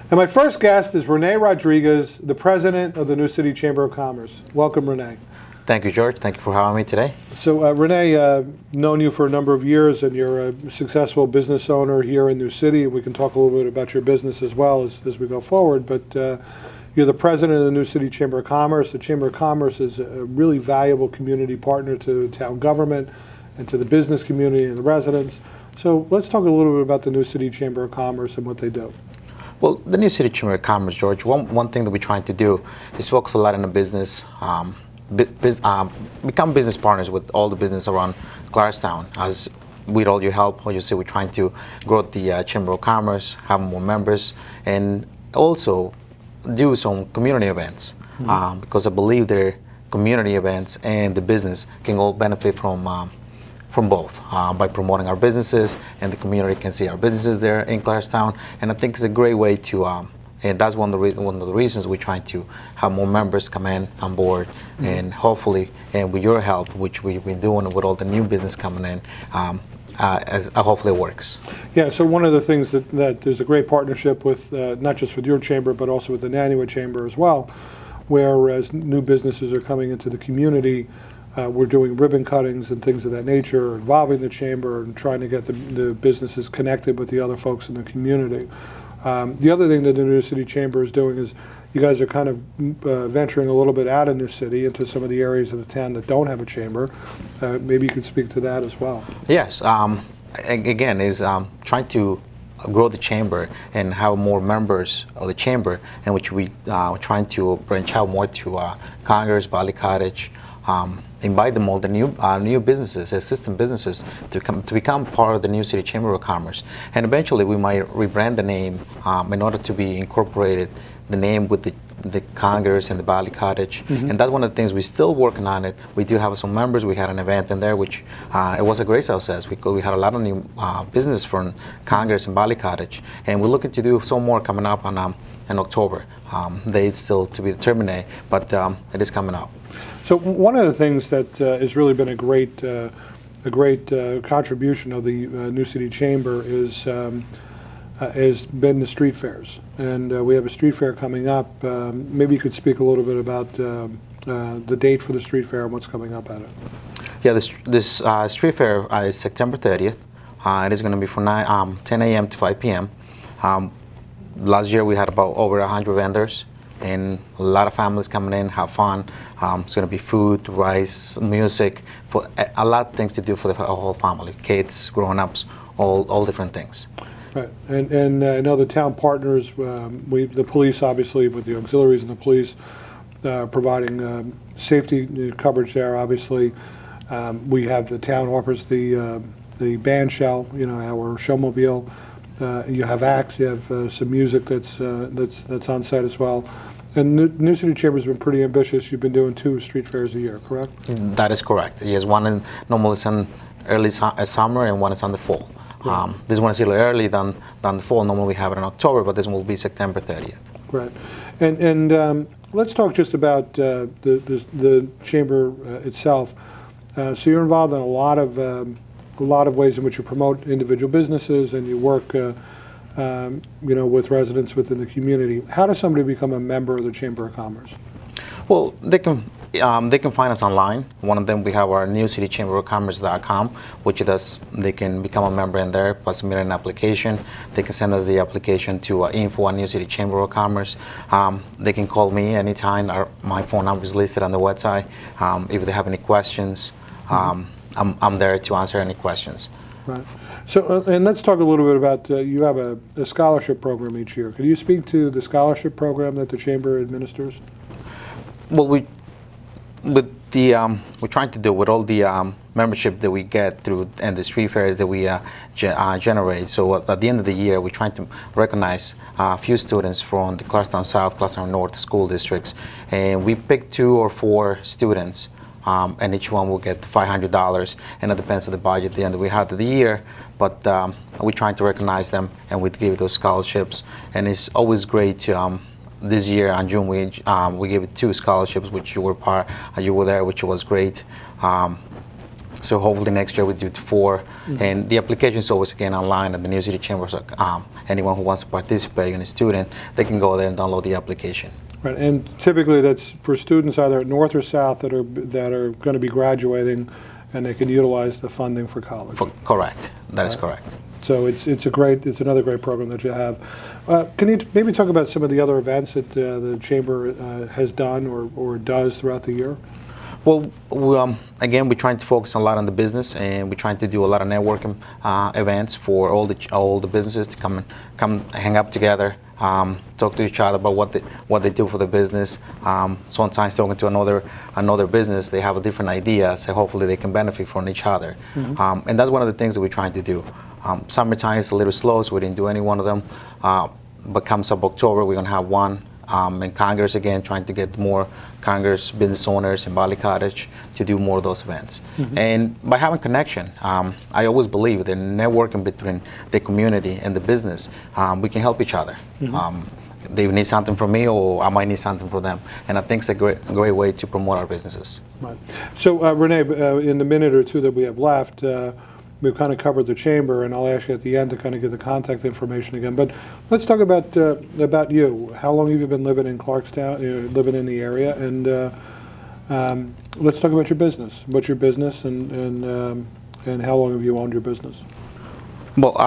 And my first guest is Rene Rodriguez, the president of the New City Chamber of Commerce. Welcome, Rene. Thank you, George. Thank you for having me today. So, Rene, known you for a number of years, and you're a successful business owner here in New City. We can talk a little bit about your business as well as we go forward. But you're the president of the New City Chamber of Commerce. The Chamber of Commerce is a really valuable community partner to town government and to the business community and the residents. So let's talk a little bit about the New City Chamber of Commerce and what they do. Well, the New City Chamber of Commerce, George, one thing that we're trying to do is focus a lot on the business, become business partners with all the business around Clarkstown. As with all your help, obviously, we're trying to grow the Chamber of Commerce, have more members, and also do some community events, because I believe their community events and the business can all benefit from both, by promoting our businesses, and the community can see our businesses there in Clarkstown. And I think it's a great way to, and that's one of the reasons we're trying to have more members come in on board, and hopefully, and with your help, which we've been doing with all the new business coming in, hopefully it works. Yeah, so one of the things that there's a great partnership with, not just with your chamber, but also with the Nanuet Chamber as well, whereas new businesses are coming into the community. We're doing ribbon cuttings and things of that nature involving the chamber and trying to get the businesses connected with the other folks in the community. The other thing that the New City Chamber is doing is you guys are kind of venturing a little bit out of New City into some of the areas of the town that don't have a chamber. Maybe you could speak to that as well. Yes, again, is trying to grow the chamber and have more members of the chamber, in which we trying to branch out more to Congress, Valley Cottage, invite them all the new businesses, assistant businesses, to become part of the New City Chamber of Commerce, and eventually we might rebrand the name in order to be incorporated the name with the Congress and the Valley Cottage, and that's one of the things we're still working on it. We do have some members. We had an event in there which it was a great success because we had a lot of new business from Congress and Valley Cottage, and we're looking to do some more coming up in October. Dates still to be determined, but it is coming up. So one of the things that has really been a great contribution of the New City Chamber has been the street fairs, and we have a street fair coming up. Maybe you could speak a little bit about the date for the street fair and what's coming up at it. Yeah, this street fair is September 30th. It is going to be from 10 a.m. to 5 p.m. Last year we had about over 100 vendors, and a lot of families coming in, have fun. It's going to be food, rice, music, for a lot of things to do for the whole family, kids, grown-ups, all different things. Right, and I know the town partners, the police, obviously, with the auxiliaries and the police, providing safety coverage there. Obviously, we have the town offers the band shell, our showmobile. You have acts, you have some music that's on site as well. And New City Chamber's been pretty ambitious. You've been doing 2 street fairs a year, correct? That is correct. Yes, one normally is in early summer, and one is on the fall. Right. This one is a little early than the fall. Normally we have it in October, but this one will be September 30th. Right. And let's talk just about the chamber itself. So you're involved in a lot of ways in which you promote individual businesses, and you work with residents within the community. How does somebody become a member of the Chamber of Commerce? Well, they can find us online. One of them, we have our newcitychamberofcommerce.com, which they can become a member in there, plus submit an application. They can send us the application to info@newcitychamberofcommerce. They can call me anytime. My phone number is listed on the website. If they have any questions, I'm there to answer any questions. Right. So, and let's talk a little bit about, you have a scholarship program each year. Could you speak to the scholarship program that the Chamber administers? Well, we're trying to do with all the membership that we get through and the street fairs that we generate. So at the end of the year, we're trying to recognize a few students from the Clarkstown South, Clarkstown North school districts, and we pick 2 or 4 students. And each one will get $500, and it depends on the budget at the end that we have of the year. But we're trying to recognize them, and we give those scholarships. And it's always great to. This year in June, we gave 2 scholarships, which you were there, which was great. So hopefully next year we do 4. And the application is always again online at the New City Chamber. So anyone who wants to participate, and a student, they can go there and download the application. Right, and typically that's for students either at North or South that are going to be graduating, and they can utilize the funding for college. Correct. That is correct. So it's another great program that you have. Can you maybe talk about some of the other events that the Chamber has done or does throughout the year? Well, again, we're trying to focus a lot on the business, and we're trying to do a lot of networking events for all the businesses to come hang up together, talk to each other about what they do for the business. Sometimes talking to another business, they have a different idea, so hopefully they can benefit from each other. And that's one of the things that we're trying to do. Summertime is a little slow, so we didn't do any one of them. But comes up October, we're gonna have one. In Congress again, trying to get more Congress business owners in Valley Cottage to do more of those events. And by having connection, I always believe that networking between the community and the business, we can help each other. They need something from me, or I might need something from them. And I think it's a great way to promote our businesses. Right. So Rene, in the minute or two that we have left, we've kind of covered the Chamber, and I'll ask you at the end to kind of get the contact information again. But let's talk about you. How long have you been living in Clarkstown, living in the area? And let's talk about your business. What's your business, and how long have you owned your business? Well,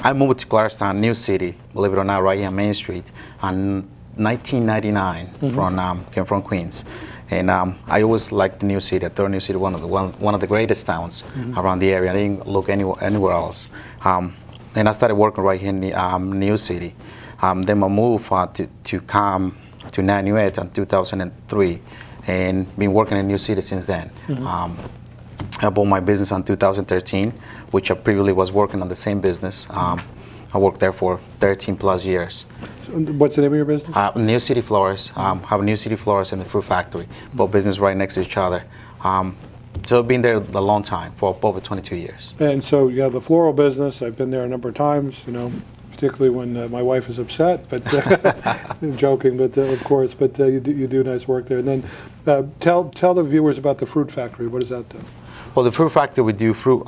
I moved to Clarkstown, New City, believe it or not, right here on Main Street, in 1999. Came from Queens. And I always liked the New City. I thought New City one of the greatest towns around the area. I didn't look anywhere else. And I started working right here in the New City. Then I moved to come to Nanuet in 2003, and been working in New City since then. I bought my business in 2013, which I previously was working on the same business. I worked there for 13 plus years. So what's the name of your business? New City Florist. Have New City Florist and the Fruit Factory, both business right next to each other. So I've been there a long time, for over 22 years. And so you have the floral business. I've been there a number of times, particularly when my wife is upset, but I'm joking, but of course, but you do nice work there. And then tell the viewers about the Fruit Factory. What does that do? Well, the Fruit Factory, we do fruit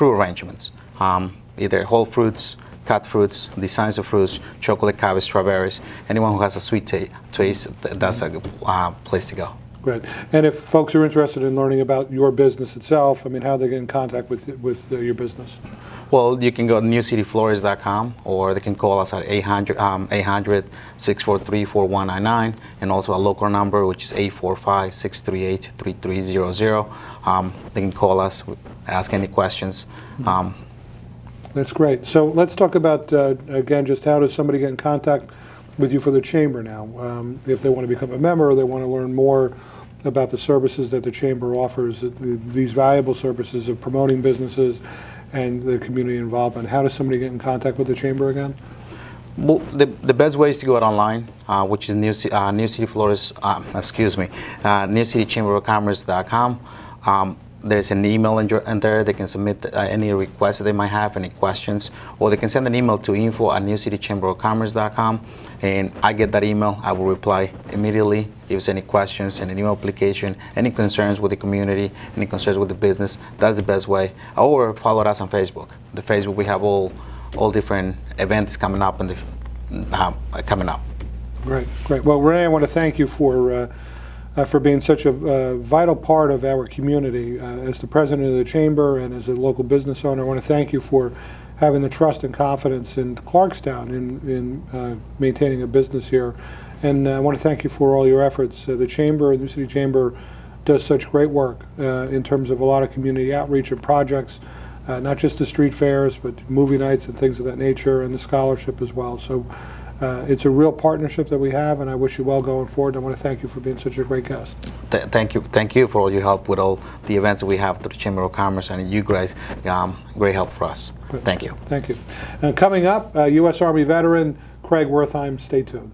arrangements, either whole fruits, cut fruits, designs of fruits, chocolate, cabbage, strawberries. Anyone who has a sweet taste, that's a good place to go. Great. And if folks are interested in learning about your business itself, how do they get in contact with your business? Well, you can go to newcityflorist.com, or they can call us at 800-643-4199, and also a local number, which is 845-638-3300. They can call us, ask any questions. That's great. So let's talk about, again, just how does somebody get in contact with you for the Chamber now? If they want to become a member, or they want to learn more about the services that the Chamber offers, these valuable services of promoting businesses and the community involvement. How does somebody get in contact with the Chamber again? Well, the best way is to go out online, which is New City Florist, newcitychamberofcommerce.com. There's an email in there. They can submit any requests that they might have, any questions, or they can send an email to info@newcitychamberofcommerce.com, and I get that email. I will reply immediately if there's any questions, any new application, any concerns with the community, any concerns with the business. That's the best way. Or follow us on Facebook. The Facebook, we have all different events coming up coming up. Great. Well, Rene, I want to thank you for being such a vital part of our community. As the president of the Chamber and as a local business owner, I want to thank you for having the trust and confidence in Clarkstown in maintaining a business here. And I want to thank you for all your efforts. The Chamber, the New City Chamber, does such great work in terms of a lot of community outreach and projects, not just the street fairs, but movie nights and things of that nature, and the scholarship as well. So it's a real partnership that we have, and I wish you well going forward. I want to thank you for being such a great guest. Thank you for all your help with all the events that we have through the Chamber of Commerce, and you guys, great help for us. Thank you. Thank you. Coming up, U.S. Army veteran Craig Wertheim. Stay tuned.